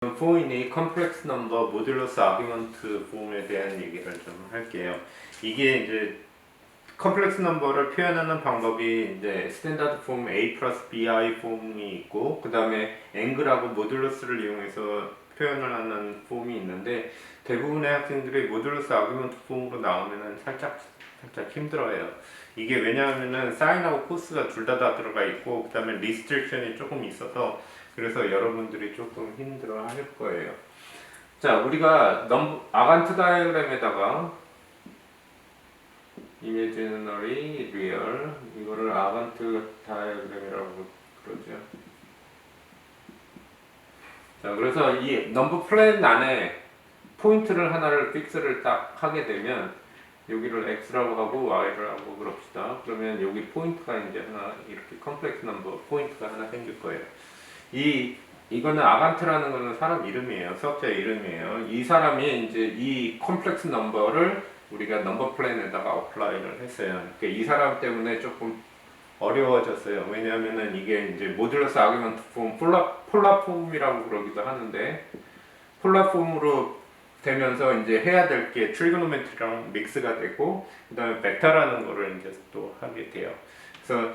포인이 컴플렉스 넘버 모듈러스 아규먼트 폼에 대한 얘기를 좀 할게요. 이게 이제 컴플렉스 넘버를 표현하는 방법이 이제 스탠다드 폼 A 플러스 BI 폼이 있고 그 다음에 앵글하고 모듈러스를 이용해서 표현을 하는 폼이 있는데 대부분의 학생들이 모듈러스 아규먼트 폼으로 나오면은 살짝 힘들어요. 이게 왜냐하면은 사인하고 코스가 둘 다 들어가 있고 그 다음에 리스트릭션이 조금 있어서 그래서 여러분들이 조금 힘들어 할 거예요. 자, 우리가 아간트 다이어그램에다가 이미지너리 리얼 이거를 아간트 다이어그램이라고 그러죠. 자, 그래서 이 넘버 플랜 안에 포인트를 하나를 픽스를 딱 하게 되면 여기를 x라고 하고 y를 하고 그럽시다. 그러면 여기 포인트가 이제 하나 이렇게 컴플렉스 넘버 포인트가 하나 생길 거예요. 이거는 아간트라는 거는 사람 이름이에요. 수학자 이름이에요. 이 사람이 이제 이 컴플렉스 넘버를 우리가 넘버 플랜에다가 어플라이를 했어요. 그러니까 이 사람 때문에 조금 어려워졌어요. 왜냐하면은 이게 이제 모듈러스 아규먼트 폼, 폴라 폼이라고 그러기도 하는데 폴라 폼으로 되면서 이제 해야 될 게 트리고노메트리랑 믹스가 되고 그다음에 벡터라는 거를 이제 또 하게 돼요. 그래서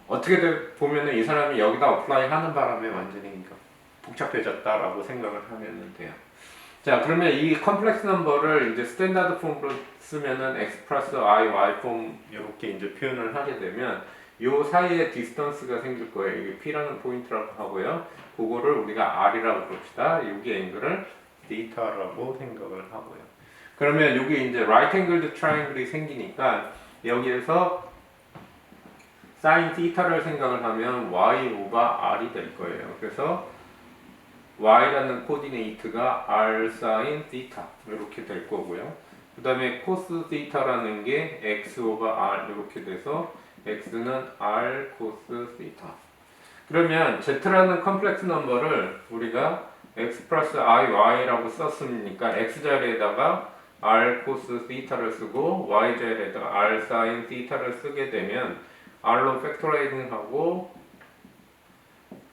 어떻게 보면은 이 사람이 여기다 어플라이 하는 바람에 완전히 복잡해졌다라고 생각을 하면 돼요. 자, 그러면 이 컴플렉스 넘버를 이제 스탠다드 폼으로 쓰면은 x 플러스 i, y 폼 이렇게 이제 표현을 하게 되면 요 사이에 디스턴스가 생길 거예요. 이게 p라는 포인트라고 하고요. 그거를 우리가 r이라고 그럽시다. 여기 앵글을 θ라고 생각을 하고요. 그러면 여기 이제 right angled triangle이 생기니까 여기에서 sin θ를 생각을 하면 y 오버 r이 될 거예요. 그래서 y라는 코디네이트가 r sin θ 이렇게 될 거고요. 그 다음에 cos θ라는 게 x 오버 r 이렇게 돼서 x는 r cos θ. 그러면 z라는 컴플렉스 넘버를 우리가 x 플러스 i, y라고 썼으니까 x 자리에다가 r cos θ를 쓰고 y 자리에다가 r sin θ를 쓰게 되면 r로 팩토라이징하고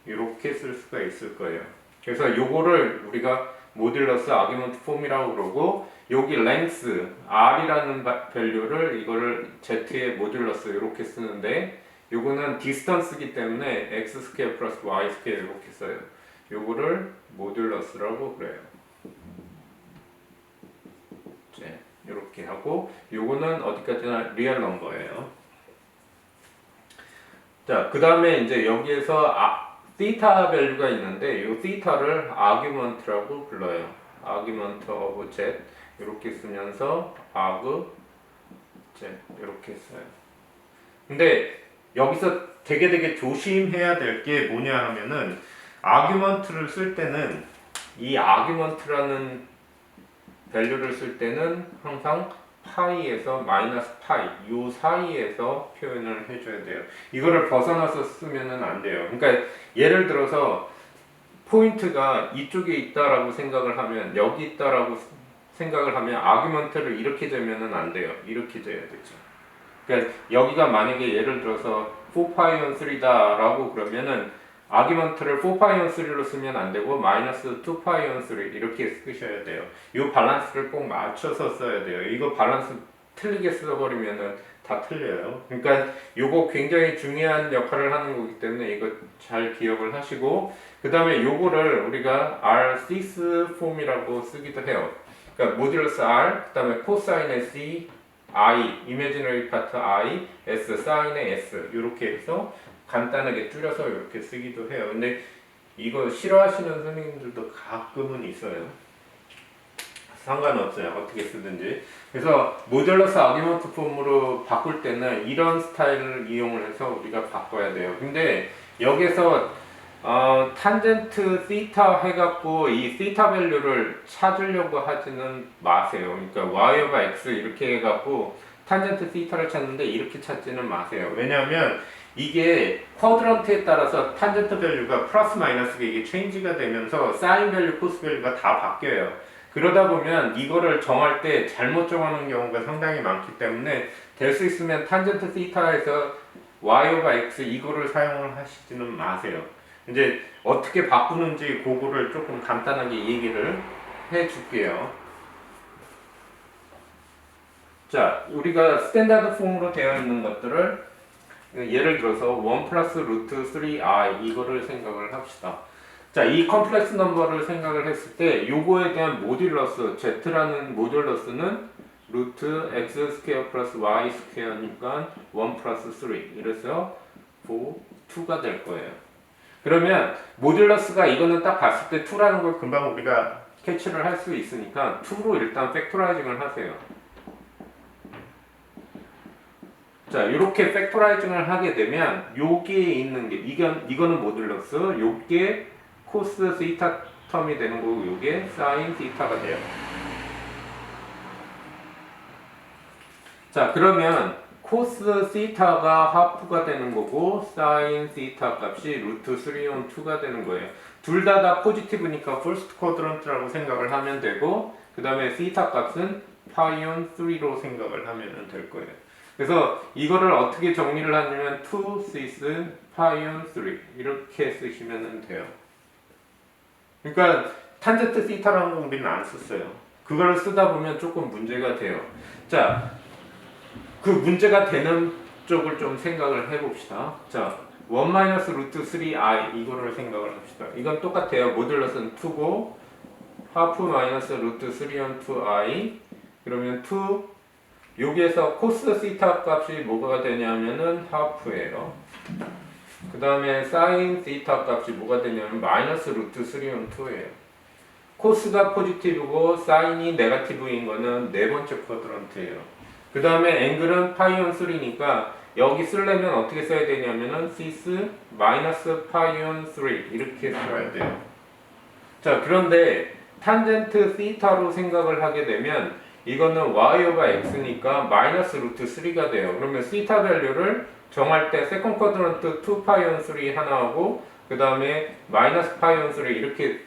이렇게 쓸 수가 있을 거예요. 그래서 요거를 우리가 모듈러스 아규먼트 폼이라고 그러고 여기 length r이라는 밸류를 이거를 z의 모듈러스 이렇게 쓰는데 요거는 디스턴스기 때문에 x 스퀘어 플러스 y 스퀘어 이렇게 써요. 요거를 모듈러스라고 그래요. 이렇게 하고 요거는 어디까지나 리얼 넘버예요. 자, 그 다음에 이제 여기에서 θ 밸류가 있는데 이 θ를 아규먼트라고 불러요. 아규먼트 오브 z 이렇게 쓰면서 아그 z 이렇게 써요. 근데 여기서 되게 조심해야 될 게 뭐냐 하면은 아규먼트를 쓸 때는 이 아규먼트라는 밸류를 쓸 때는 항상 파이에서 마이너스 파이 요 사이에서 표현을 해줘야 돼요. 이거를 벗어나서 쓰면은 안 돼요. 그러니까 예를 들어서 포인트가 이쪽에 있다라고 생각을 하면 여기 있다라고 생각을 하면 아규먼트를 이렇게 재면은 안 돼요. 이렇게 재야 되죠. 그러니까 여기가 만약에 예를 들어서 4파이 3다라고 그러면은 아규먼트를 4파이 3로 쓰면 안 되고 마이너스 2파이 3 이렇게 쓰셔야 돼요. 이 밸런스를 꼭 맞춰서 써야 돼요. 이거 밸런스 틀리게 써버리면은 다 틀려요. 그러니까 요거 굉장히 중요한 역할을 하는 거기 때문에 이거 잘 기억을 하시고 그 다음에 요거를 우리가 R6 폼이라고 쓰기도 해요. 그러니까 모듈러스 R 그 다음에 코사인의 C I, 이미지너리 파트 I, S, 사인의 S 이렇게 해서 간단하게 줄여서 이렇게 쓰기도 해요. 근데 이거 싫어하시는 선생님들도 가끔은 있어요. 상관없어요. 어떻게 쓰든지. 그래서 모듈러스 아규먼트 폼으로 바꿀 때는 이런 스타일을 이용을 해서 우리가 바꿔야 돼요. 근데 여기서 탄젠트 θ 해갖고 이 θ 밸류를 찾으려고 하지는 마세요. 그러니까 y over x 이렇게 해갖고 탄젠트 θ를 찾는데 이렇게 찾지는 마세요. 왜냐하면 이게 쿼드런트에 따라서 탄젠트 밸류가 플러스 마이너스가 이게 체인지가 되면서 사인 밸류, 코스 밸류가 다 바뀌어요. 그러다 보면 이거를 정할 때 잘못 정하는 경우가 상당히 많기 때문에 될 수 있으면 탄젠트 θ에서 y over x 이거를 사용을 하시지는 마세요. 이제 어떻게 바꾸는지 그거를 조금 간단하게 얘기를 해 줄게요. 자, 우리가 스탠다드 폼으로 되어 있는 것들을 예를 들어서 1 플러스 루트 3i 이거를 생각을 합시다. 자, 이 컴플렉스 넘버를 생각을 했을 때 요거에 대한 모듈러스 z라는 모듈러스는 루트 x 스퀘어 플러스 y 스퀘어니까 1 플러스 3 이래서 2가 될 거예요. 그러면 모듈러스가 이거는 딱 봤을 때 2라는 걸 금방 우리가 캐치를 할 수 있으니까 2로 일단 팩토라이징을 하세요. 자, 이렇게 팩토라이징을 하게 되면 여기에 있는 게 이거는 모듈러스, 요게 코스 시타 텀이 되는 거고 요게 사인 시타가 돼요. 자, 그러면 코스 시타가 하프가 되는 거고 사인 시타 값이 루트 3온 2가 되는 거예요. 둘 다 포지티브니까 퍼스트 쿼드런트라고 생각을 하면 되고 그 다음에 시타 값은 파이온 3로 생각을 하면 될 거예요. 그래서 이거를 어떻게 정리를 하냐면 2 시스 파이온 3 이렇게 쓰시면 돼요. 그러니까 탄젠트 시타라는 건 우리는 안 썼어요. 그걸 쓰다 보면 조금 문제가 돼요. 자, 그 문제가 되는 쪽을 좀 생각을 해봅시다. 자, 1 마이너스 루트 3i 이거를 생각을 합시다. 이건 똑같아요. 모듈러스는 2고 하프 마이너스 루트 3온 2i 그러면 2 여기에서 코스 시타 값이 뭐가 되냐면은 하프예요. 그 다음에 사인 시타 값이 뭐가 되냐면 마이너스 루트 3온 2예요. 코스가 포지티브고 사인이 네거티브인 거는 네 번째 쿼드런트예요. 그 다음에 앵글은 파이온 3니까 여기 쓰려면 어떻게 써야 되냐면은 시스 마이너스 파이온 3 이렇게 써야 돼요. 자, 그런데 탄젠트 시타로 생각을 하게 되면 이거는 y 오버 x니까 마이너스 루트 3가 돼요. 그러면 시타 밸류를 정할 때 세컨 쿼드런트 2 파이온 3 하나하고 그 다음에 마이너스 파이온 3 이렇게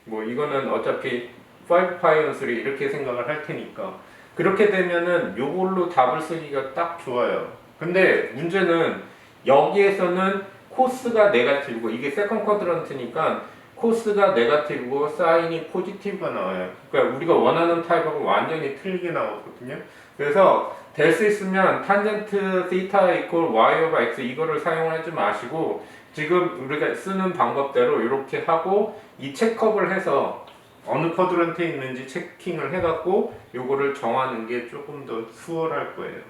뭐 이거는 어차피 5 파이온 3 이렇게 생각을 할 테니까 그렇게 되면은 요걸로 답을 쓰기가 딱 좋아요. 근데 문제는 여기에서는 코스가 네거티브고 이게 세컨 쿼드런트니까 코스가 네거티브고 사인이 포지티브가 나와요. 그러니까 우리가 원하는 타입하고 완전히 틀리게 나오거든요. 그래서 될 수 있으면 탄젠트 시타 이퀄 y 오버 x 이거를 사용하지 마시고 지금 우리가 쓰는 방법대로 이렇게 하고 이 체크업을 해서 어느 쿼드런트에 있는지 체킹을 해갖고 요거를 정하는 게 조금 더 수월할 거예요.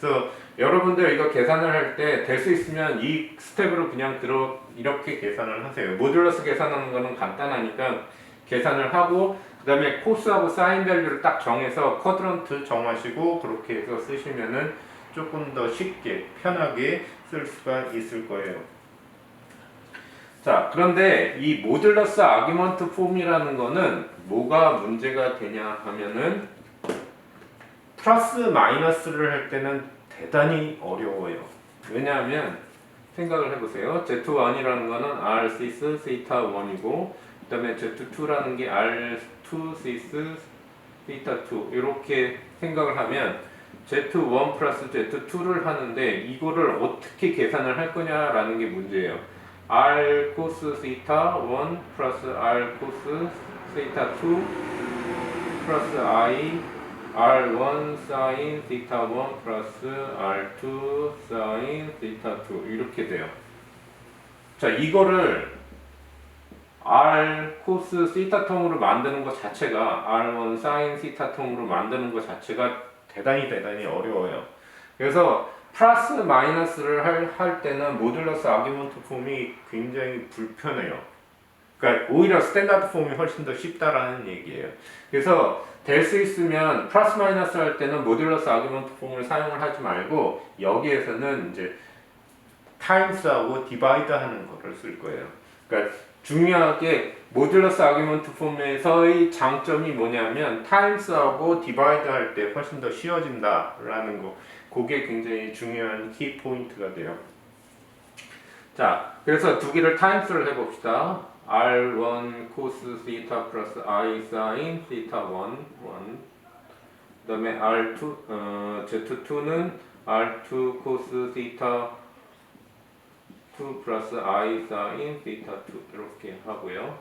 그래서 여러분들 이거 계산을 할 때 될 수 있으면 이 스텝으로 그냥 이렇게 계산을 하세요. 모듈러스 계산하는 거는 간단하니까 계산을 하고 그 다음에 코스하고 사인 밸류를 딱 정해서 쿼드런트 정하시고 그렇게 해서 쓰시면은 조금 더 쉽게 편하게 쓸 수가 있을 거예요. 자, 그런데 이 모듈러스 아규먼트 폼이라는 거는 뭐가 문제가 되냐 하면은 플러스 마이너스를 할 때는 대단히 어려워요. 왜냐하면 생각을 해보세요. Z1이라는 거는 R 시스 시타 1이고 그 다음에 Z2라는 게 R2 시스 시타 2 이렇게 생각을 하면 Z1 플러스 Z2를 하는데 이거를 어떻게 계산을 할 거냐라는 게 문제예요. R 코스 시타 1 플러스 R 코스 시타 2 플러스 I R1 사인 시타 1 플러스 R2 사인 시타 2 이렇게 돼요. 자, 이거를 R 코스 시타 텀으로 만드는 것 자체가 R1 사인 시타 텀으로 만드는 것 자체가 대단히 어려워요. 그래서 플러스 마이너스를 할 때는 모듈러스 아규먼트 폼이 굉장히 불편해요. 그러니까 오히려 스탠다드 폼이 훨씬 더 쉽다라는 얘기예요. 그래서 될 수 있으면 플러스 마이너스 할 때는 모듈러스 아규먼트 폼을 사용을 하지 말고 여기에서는 이제 타임스하고 디바이드 하는 거를 쓸 거예요. 그러니까 중요하게 모듈러스 아규먼트 폼에서의 장점이 뭐냐면 타임스하고 디바이드 할 때 훨씬 더 쉬워진다라는 거. 그게 굉장히 중요한 키 포인트가 돼요. 자, 그래서 두 개를 타임스를 해봅시다. R1 코스 시타 플러스 I 사인 시타 1 그 다음에 R2 Z2는 R2 코스 시타 2 플러스 I 사인 θ 2 이렇게 하고요.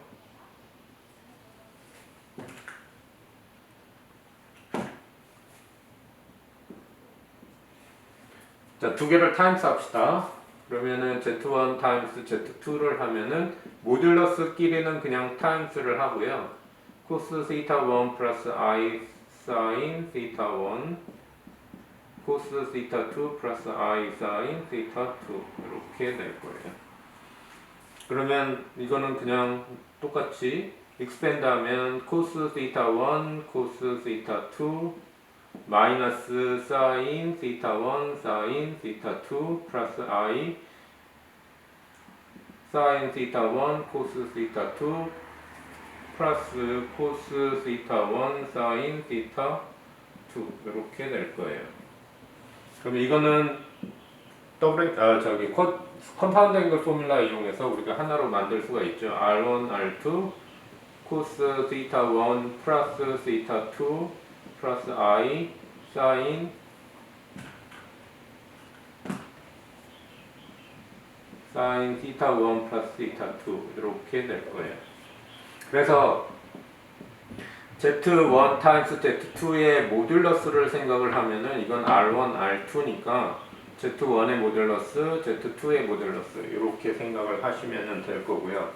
자, 두 개를 타임스 합시다. 그러면은 Z1 타임스 Z2를 하면은 모듈러스끼리는 그냥 타임스를 하고요. 코스 θ1 플러스 I 사인 θ1 코스 θ2 플러스 I 사인 θ2 이렇게 될 거예요. 그러면 이거는 그냥 똑같이 익스펜드 하면 코스 θ1 코스 θ2 마이너스 사인 θ1 사인 θ2 플러스 I 사인 θ1 코스 θ2 플러스 코스 θ1 사인 θ2 이렇게 될 거예요. 그럼 이거는 컴파운드 앵글 포뮬라 이용해서 우리가 하나로 만들 수가 있죠. R1, R2 코스 θ1 플러스 θ2 플러스 I 사인 θ1 플러스 θ2 이렇게 될 거예요. 그래서 Z1 타임스 Z2의 모듈러스를 생각을 하면은 이건 R1, R2니까 Z1의 모듈러스, Z2의 모듈러스 이렇게 생각을 하시면 될 거고요.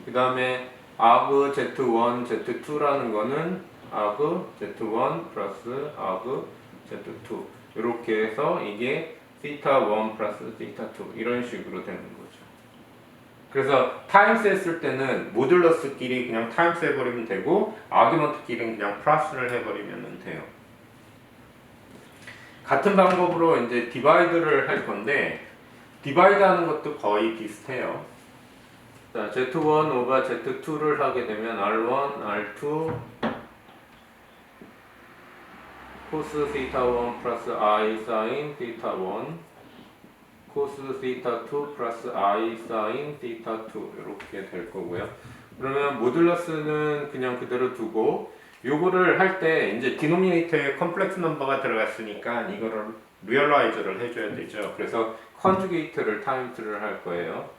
그 다음에 arg Z1, Z2라는 거는 arg Z1 플러스 arg Z2 이렇게 해서 이게 θ1 플러스 θ2 이런 식으로 되는 거죠. 그래서 타임스 했을 때는 모듈러스끼리 그냥 타임스 해버리면 되고 아규먼트끼리는 그냥 플러스를 해버리면 돼요. 같은 방법으로 이제 디바이드를 할 건데 디바이드 하는 것도 거의 비슷해요. 자, Z1 오버 Z2를 하게 되면 R1, R2 코스 θ1 플러스 I 사인 θ1 코스 θ2 플러스 I 사인 θ2 이렇게 될 거고요. 그러면 모듈러스는 그냥 그대로 두고 요거를 할 때 이제 디노미네이터에 컴플렉스 넘버가 들어갔으니까 이거를 리얼라이저를 해줘야 되죠. 그래서 컨주게이트를 타임스를 할 거예요.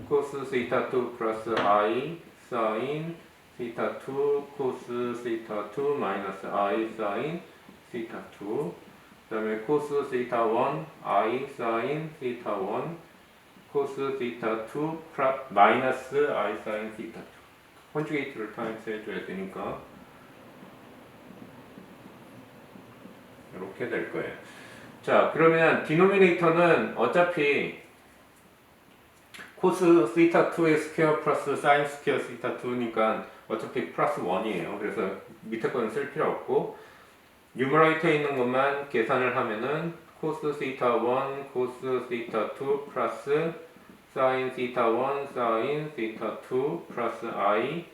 코스 θ2 플러스 I 사인 θ2 코스 θ2 마이너스 I 사인 θ2 그 다음에 코스 θ1 I 사인 θ1 코스 θ2 마이너스 I 사인 θ2 컨주게이트를 타임스 해줘야 되니까 이렇게 될 거예요. 자, 그러면 디노미네이터는 어차피 코스 θ2의 스퀘어 플러스 사인 스퀘어 θ2니까 어차피 플러스 1이에요. 그래서 밑에 거는 쓸 필요 없고 뉴머레이터에 있는 것만 계산을 하면은 코스 θ1 코스 θ2 플러스 사인 θ1 사인 θ2 플러스 I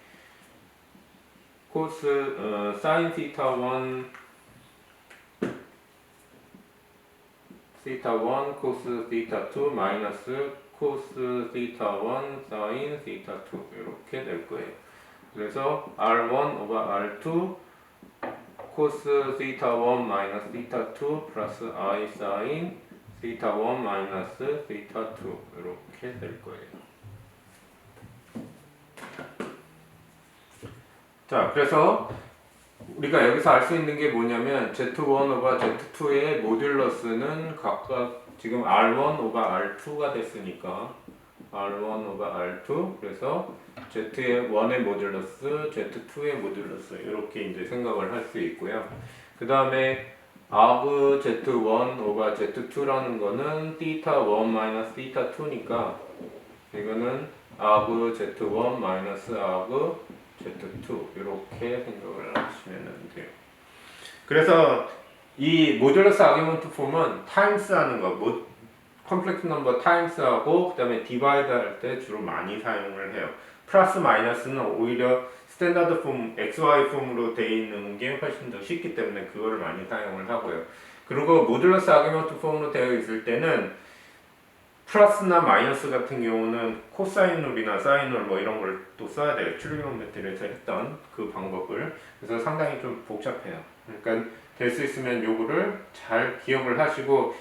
코스 사인 θ1 코스 θ2 마이너스 코스 θ1 사인 θ2 이렇게 될 거예요. 그래서 R1 오버 R2 코스 θ1 마이너스 θ2 플러스 I 사인 θ1 마이너스 θ2 이렇게 될 거예요. 자, 그래서 우리가 여기서 알 수 있는 게 뭐냐면 Z1 오버 Z2의 모듈러스는 각각 지금 R1 오버 R2가 됐으니까 R1 오버 R2 그래서 Z1의 모듈러스, Z2의 모듈러스 이렇게 이제 생각을 할 수 있고요. 그 다음에 arg Z1 오버 Z2라는 거는 θ1 마이너스 θ2니까 이거는 arg Z1 마이너스 arg Z2 이렇게 생각을 하시면 돼요. 그래서 이 모듈러스 아규먼트 폼은 타임스 하는 거, 컴플렉스 넘버 타임스 하고 그 다음에 디바이드 할 때 주로 많이 사용을 해요. 플러스 마이너스는 오히려 스탠다드 폼, XY 폼으로 되어 있는 게 훨씬 더 쉽기 때문에 그거를 많이 사용을 하고요. 그리고 모듈러스 아규먼트 폼으로 되어 있을 때는 플러스나 마이너스 같은 경우는 코사인 룰이나 사인 룰 뭐 이런 걸 또 써야 돼요. 트리고노메트리에서 했던 그 방법을. 그래서 상당히 좀 복잡해요. 그러니까 될 수 있으면 요거를 잘 기억을 하시고